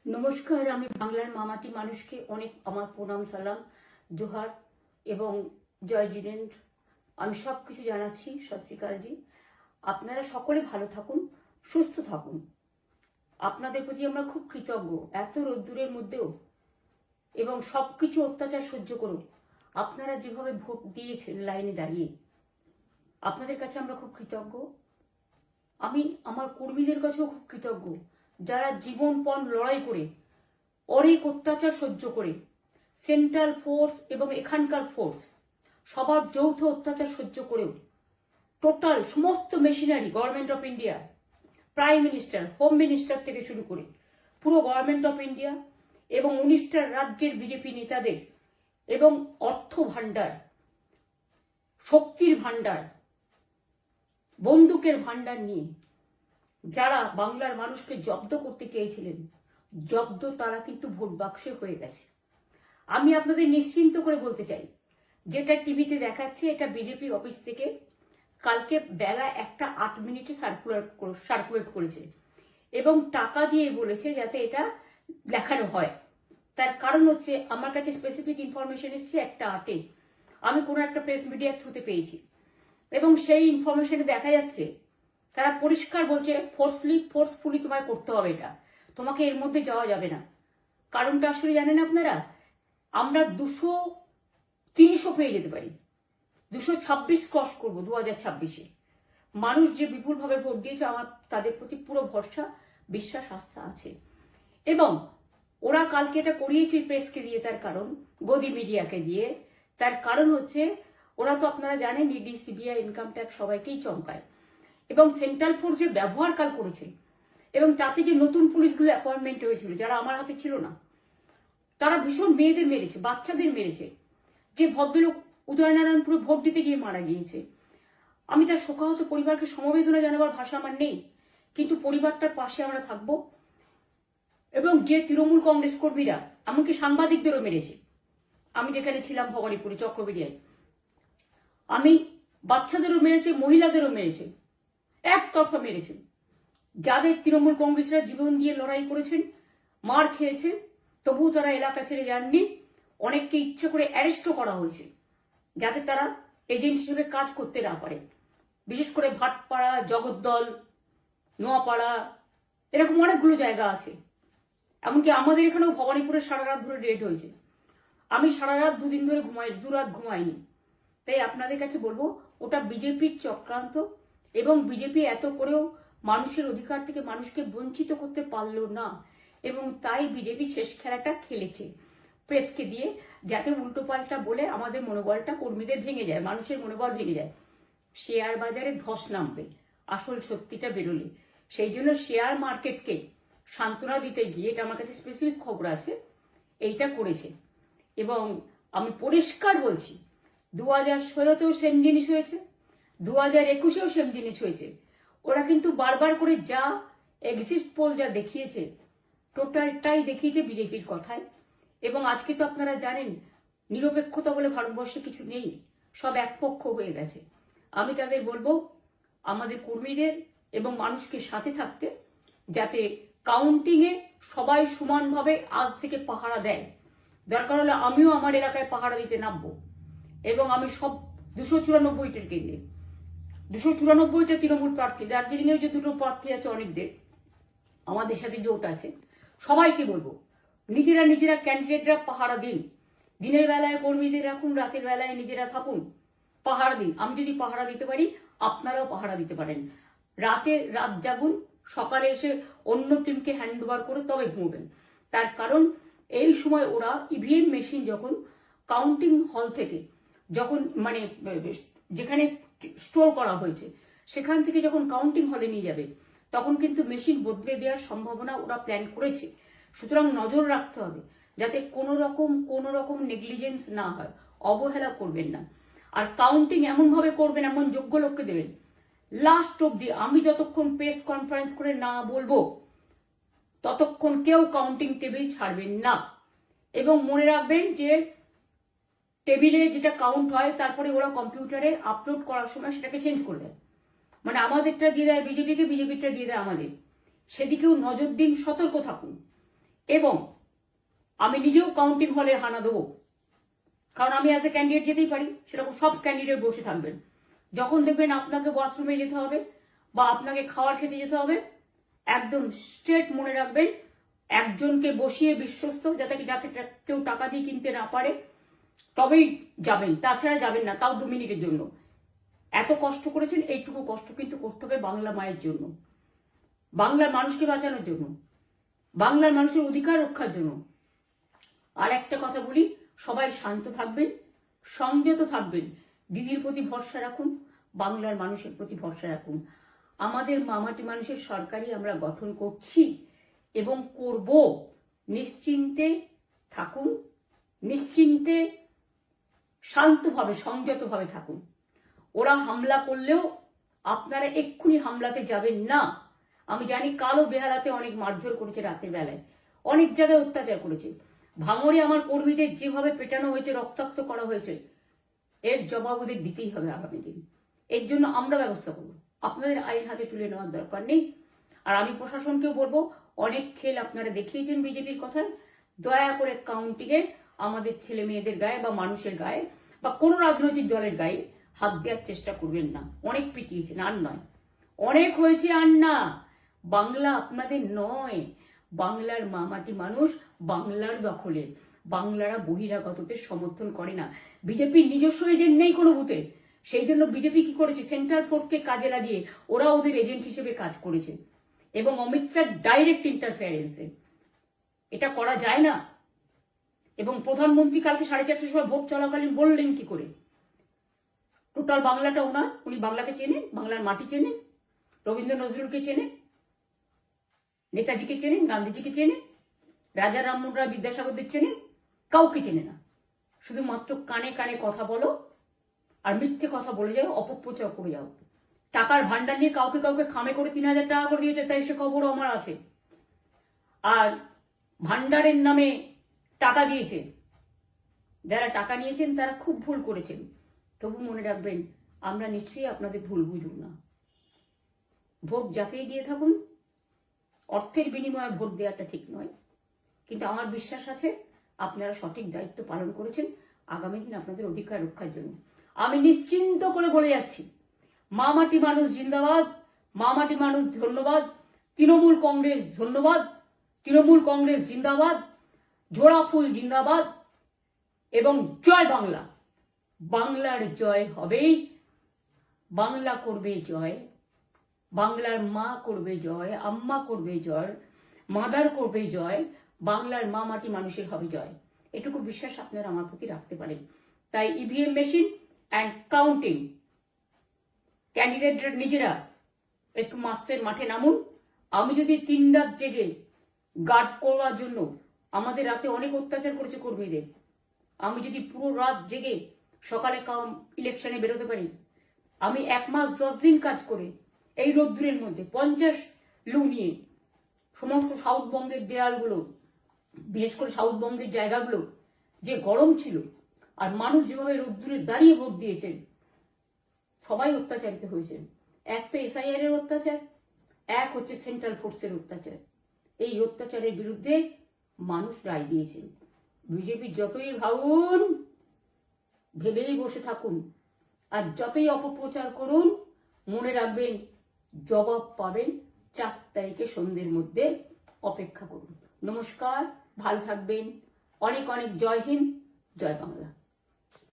নমস্কার, আমি বাংলার মামাটি মানুষকে অনেক আমার প্রণাম, সালাম, জোহার এবং জয় জিনেন্দ্র। আমি সব কিছু জানাচ্ছি। সত শ্রীকালজি, আপনারা সকলে ভালো থাকুন, সুস্থ থাকুন। আপনাদের প্রতি আমরা খুব কৃতজ্ঞ। এত রোদ্দুরের মধ্যেও এবং সবকিছু অত্যাচার সহ্য করুন আপনারা যেভাবে ভোট দিয়েছেন লাইনে দাঁড়িয়ে, আপনাদের কাছে আমরা খুব কৃতজ্ঞ। আমি আমার কর্মীদের কাছেও খুব কৃতজ্ঞ, যারা জীবনপণ লড়াই করে অনেক অত্যাচার সহ্য করে সেন্ট্রাল ফোর্স এবং এখানকার ফোর্স সবার যৌথ অত্যাচার সহ্য করেও টোটাল সমস্ত machinery government of India, prime minister, home minister থেকে শুরু করে পুরো গভর্নমেন্ট অফ ইন্ডিয়া এবং 19টা রাজ্যের বিজেপি নেতাদের এবং অর্থ ভাণ্ডার, শক্তির ভাণ্ডার, বন্দুকের ভাণ্ডার নিয়ে যারা বাংলার মানুষকে জব্দ করতে চেয়েছিলেন, জব্দ তারা কিন্তু ভোট বাক্সে হয়ে গেছে। আমি আপনাদের নিশ্চিন্ত করে বলতে চাই, যেটা টিভিতে দেখাচ্ছে এটা বিজেপি অফিস থেকে কালকে বেলা 1:08 সার্কুলেট করেছে এবং টাকা দিয়ে বলেছে যাতে এটা দেখানো হয়। তার কারণ হচ্ছে আমার কাছে স্পেসিফিক ইনফরমেশন এসছে 1:08 আমি কোনো একটা প্রেস মিডিয়ার থ্রুতে পেয়েছি এবং সেই ইনফরমেশনে দেখা যাচ্ছে তারা পরিষ্কার বলছে ফোর্সফুলি তোমায় করতে হবে, এটা তোমাকে এর মধ্যে যাওয়া যাবে না। কারণটা আসলে জানেন আপনারা, আমরা 200-300 পেয়ে যেতে পারি, 226 ক্রস করবো 2026-এ। মানুষ যে বিপুলভাবে ভোট দিয়েছে, আমার তাদের প্রতি পুরো ভরসা, বিশ্বাস, আস্থা আছে। এবং ওরা কালকে এটা করিয়েছে প্রেসকে দিয়ে, তার কারণ গদি মিডিয়াকে দিয়ে। তার কারণ হচ্ছে ওরা তো আপনারা জানেন ইডি, সিবিআই, ইনকাম ট্যাক্স সবাইকেই চমকায় এবং সেন্ট্রাল ফোর্সের ব্যবহার কাল করেছে এবং তাতে যে নতুন পুলিশগুলো অ্যাপয়েন্টমেন্ট হয়েছিল যারা আমার হাতে ছিল না, তারা ভীষণ মেয়েদের মেরেছে, বাচ্চাদের মেরেছে। যে ভদ্রলোক উদয়নারায়ণপুরে ভোট দিতে গিয়ে মারা গিয়েছে, আমি তার শোকাহত পরিবারকে সমবেদনা জানাবার ভাষা আমার নেই, কিন্তু পরিবারটার পাশে আমরা থাকবো। এবং যে তৃণমূল কংগ্রেস কর্মীরা এমনকি সাংবাদিকদেরও মেরেছে, আমি যেখানে ছিলাম ভবানীপুরে চক্রবেড়িয়ায়, আমি বাচ্চাদেরও মেরেছে, মহিলাদেরও মেরেছে, একতরফা মেরেছেন। যাদের তৃণমূল কংগ্রেসরা জীবন দিয়ে লড়াই করেছেন, মার খেয়েছে, তবুও তারা এলাকা ছেড়ে যাননি। অনেককে ইচ্ছে করে অ্যারেস্টও করা হয়েছে যাতে তারা এজেন্ট হিসেবে কাজ করতে না পারে। বিশেষ করে ভাটপাড়া, জগদ্দল, নোয়াপাড়া, এরকম অনেকগুলো জায়গা আছে। এমনকি আমাদের এখানেও ভবানীপুরে সারা রাত ধরে রেড হয়েছে। আমি সারা রাত 2 দিন ধরে দুরাত ঘুমাইনি। তাই আপনাদের কাছে বলবো, ওটা বিজেপির চক্রান্ত এবং বিজেপি এত করেও মানুষের অধিকার থেকে মানুষকে বঞ্চিত করতে পারলো না এবং তাই বিজেপি শেষ খেলাটা খেলেছে প্রেসকে দিয়ে, যাতে উল্টোপাল্টা বলে আমাদের মনোবলটা কর্মীদের ভেঙে যায়, মানুষের মনোবল ভেঙে যায়। শেয়ার বাজারে ধস নামবে আসল সত্যিটা বেরোলে। সেই জন্য শেয়ার মার্কেটকে সান্ত্বনা দিতে গিয়ে, এটা আমার কাছে স্পেসিফিক খবর আছে, এইটা করেছে। এবং আমি পরিষ্কার বলছি, 2016তেও সেম জিনিস হয়েছে, 2021এও সেম জিনিস হয়েছে। ওরা কিন্তু বারবার করে যা এক্সিস্ট পোল যা দেখিয়েছে, টোটালটাই দেখিয়েছে বিজেপির কথায়। এবং আজকে তো আপনারা জানেন নিরপেক্ষতা বলে ভারতবর্ষে কিছু নেই, সব একপক্ষ হয়ে গেছে। আমি তাদের বলবো আমাদের কর্মীদের এবং মানুষকে সাথে থাকতে, যাতে কাউন্টিংয়ে সবাই সমানভাবে আজ থেকে পাহারা দেয়। দরকার হলে আমিও আমার এলাকায় পাহারা দিতে নামবো এবং আমি সব 294টা কেন্দ্রে, 294টা তৃণমূল প্রার্থী, দার্জিলিংয়েও যে 2টো প্রার্থী আছে অনেকদের, আমাদের সাথে জোট আছে, সবাইকে বলবো নিজেরা ক্যান্ডিডেটরা পাহারা দিন। দিনের বেলায় কর্মীদের রাখুন, রাতের বেলায় নিজেরা থাকুন, পাহারা দিন। আমি যদি পাহারা দিতে পারি, আপনারাও পাহারা দিতে পারেন। রাত জাগুন, সকালে এসে অন্য টিমকে হ্যান্ড ওভার করে তবে ঘুমবেন। তার কারণ এই সময় ওরা ইভিএম মেশিন যখন কাউন্টিং হল থেকে, যখন মানে যেখানে স্টোর করা হয়েছে সেখান থেকে যখন কাউন্টিং হলে নিয়ে যাবে, তখন কিন্তু মেশিন বদলে দেওয়ার সম্ভাবনা ওরা প্ল্যান করেছে। সুতরাং নজর রাখতে হবে যাতে কোনো রকম নেগলিজেন্স না হয়, অবহেলা করবেন না। আর কাউন্টিং এমনভাবে করবেন, এমন যোগ্য লোককে দেবেন লাস্ট অব্দি। আমি যতক্ষণ প্রেস কনফারেন্স করে না বলবো ততক্ষণ কেউ কাউন্টিং টেবিল ছাড়বেন না। এবং মনে রাখবেন যে টেবিলে যেটা কাউন্ট হয় তারপরে ওরা কম্পিউটারে আপলোড করার সময় সেটাকে চেঞ্জ করে দেয়, মানে আমাদেরটা দিয়ে দেয় বিজেপিকে, বিজেপিটা দিয়ে দেয় আমাদের। সেদিকেও নজর দিন, সতর্ক থাকুন। এবং আমি নিজেও কাউন্টিং হলে হানা দেবো, কারণ আমি অ্যাজ এ ক্যান্ডিডেট যেতেই পারি, সেরকম সব ক্যান্ডিডেট বসে থাকবেন। যখন দেখবেন আপনাকে ওয়াশরুমে যেতে হবে বা আপনাকে খাবার খেতে যেতে হবে, একদম স্ট্রেট মনে রাখবেন, একজনকে বসিয়ে বিশ্বস্ত, যাতে যাকে কেউ টাকা দিয়ে কিনতে না পারে, তবেই যাবেন, তাছাড়া যাবেন না, তাও 2 মিনিটের জন্য। এত কষ্ট করেছেন, এইটুকু কষ্ট কিন্তু করতে হবে বাংলা মায়ের জন্য, বাংলার মানুষকে বাঁচানোর জন্য, বাংলার মানুষের অধিকার রক্ষার জন্য। আর একটা কথা বলি, সবাই শান্ত থাকবেন, সংযত থাকবেন, দিদির প্রতি ভরসা রাখুন, বাংলার মানুষের প্রতি ভরসা রাখুন। আমাদের মামাটি মানুষের সরকারই আমরা গঠন করছি এবং করব। নিশ্চিন্তে থাকুন, নিশ্চিন্তে শান্তভাবে সংযতভাবে থাকুন। ওরা হামলা করলেও আপনারা এক্ষুনি হামলাতে যাবেন না। আমি জানি কালো বেহালাতে অনেক মারধর করেছে, রাতের বেলায় অনেক জায়গায় অত্যাচার করেছে, ভাঙড়ে আমার কর্মীদের যেভাবে পেটানো হয়েছে, রক্তাক্ত করা হয়েছে, এর জবাব ওদের দিতেই হবে আগামী দিন। এর জন্য আমরা ব্যবস্থা করব, আপনাদের আইন হাতে তুলে নেওয়ার দরকার নেই। আর আমি প্রশাসনকেও বলবো, অনেক খেল আপনারা দেখিয়েছেন বিজেপির কথায়, দয়া করে কাউন্টিংয়ে আমাদের ছেলে মেয়েদের গায়ে বা মানুষের গায়ে বা কোনো রাজনৈতিক দলের গায়ে হাত দেওয়ার চেষ্টা করবেন না। অনেক পিটিয়েছেন, আর নয়, অনেক হয়েছে, আর না। বাংলা আপনাদের নয়, বাংলার মামাটি মানুষ বাংলার দখলে, বাংলারা বহিরাগতদের সমর্থন করে না। বিজেপি নিজস্ব এজেন্ট নেই কোনো বুথে, সেই জন্য বিজেপি কি করেছে, সেন্ট্রাল ফোর্সকে কাজে লাগিয়ে ওরা ওদের এজেন্ট হিসেবে কাজ করেছে, এবং অমিত শাহ ডাইরেক্ট ইন্টারফেয়ারেন্সে। এটা করা যায় না। এবং প্রধানমন্ত্রী কালকে 4:30টার সময় ভোট চলাকালীন বললেন কি করে, টোটাল বাংলাটা ওনার, উনি বাংলাকে চেনেন, বাংলার মাটি চেনেন, রবীন্দ্র নজরুলকে চেনেন, নেতাজিকে চেনেন, গান্ধীজিকে চেনেন, রাজা রামমোহন রায়, বিদ্যাসাগরদের চেনেন, কাউকে চেনে না। শুধুমাত্র কানে কানে কথা বলো আর মিথ্যে কথা বলে যাও, অপপ্রচার করে যাও। টাকার ভান্ডার নিয়ে কাউকে কাউকে খামে করে 3,000 টাকা করে দিয়েছে, তাই সে খবরও আমার আছে। আর ভান্ডারের নামে টাকা দিয়েছে, যারা টাকা নিয়েছেন তারা খুব ভুল করেছেন। তবু মনে রাখবেন, আমরা নিশ্চয়ই আপনাদের ভুল বুঝব না। ভোট যাকেই দিয়ে থাকুন, অর্থের বিনিময়ে ভোট দেওয়াটা ঠিক নয়, কিন্তু আমার বিশ্বাস আছে আপনারা সঠিক দায়িত্ব পালন করেছেন আগামী দিন আপনাদের অধিকার রক্ষার জন্য। আমি নিশ্চিন্ত করে বলে যাচ্ছি, মামাটি মানুষ জিন্দাবাদ, মামাটি মানুষ ধন্যবাদ, তৃণমূল কংগ্রেস ধন্যবাদ, তৃণমূল কংগ্রেস জিন্দাবাদ, জোড়াফুল জিন্দাবাদ, এবং জয় বাংলা। বাংলার জয় হবেই, বাংলা করবে জয়, বাংলার মা করবে জয়, আম্মা করবে জয়, মাদার করবে জয়, বাংলার মা মাটি মানুষের হবে জয়। এটুকু বিশ্বাস আপনারা আমার প্রতি রাখতে পারেন। তাই ইভিএম মেশিন অ্যান্ড কাউন্টিং, ক্যান্ডিডেটরা নিজেরা একটু মাঠে নামুন। আমি যদি 3 রাত জেগে গার্ড করার জন্য, আমাদের রাতে অনেক অত্যাচার করেছে কর্মীদের, আমি যদি পুরো রাত জেগে সকালে ইলেকশনে বেরোতে পারি, আমি 1 মাস 10 দিন কাজ করে এই রোদ্দুরের মধ্যে 50 লু নিয়ে সমস্ত সাউথবঙ্গের দেয়ালগুলো, বিশেষ করে সাউথবঙ্গের জায়গাগুলো যে গরম ছিল, আর মানুষ যেভাবে রোদ্দুরে দাঁড়িয়ে ভোট দিয়েছেন, সবাই অত্যাচারিত হয়েছেন। এক তো SIR এর অত্যাচার, এক হচ্ছে সেন্ট্রাল ফোর্সের অত্যাচার। এই অত্যাচারের বিরুদ্ধে মানুষ রায় দিয়েছেন। বিজেপি যতই ভাবুন, ভেবেই বসে থাকুন, আর যতই অপপ্রচার করুন, মনে রাখবেন জবাব পাবেন 4 তারিখে সন্ধ্যের মধ্যে। অপেক্ষা করুন। নমস্কার, ভালো থাকবেন, অনেক অনেক জয় হিন্দ, জয় বাংলা।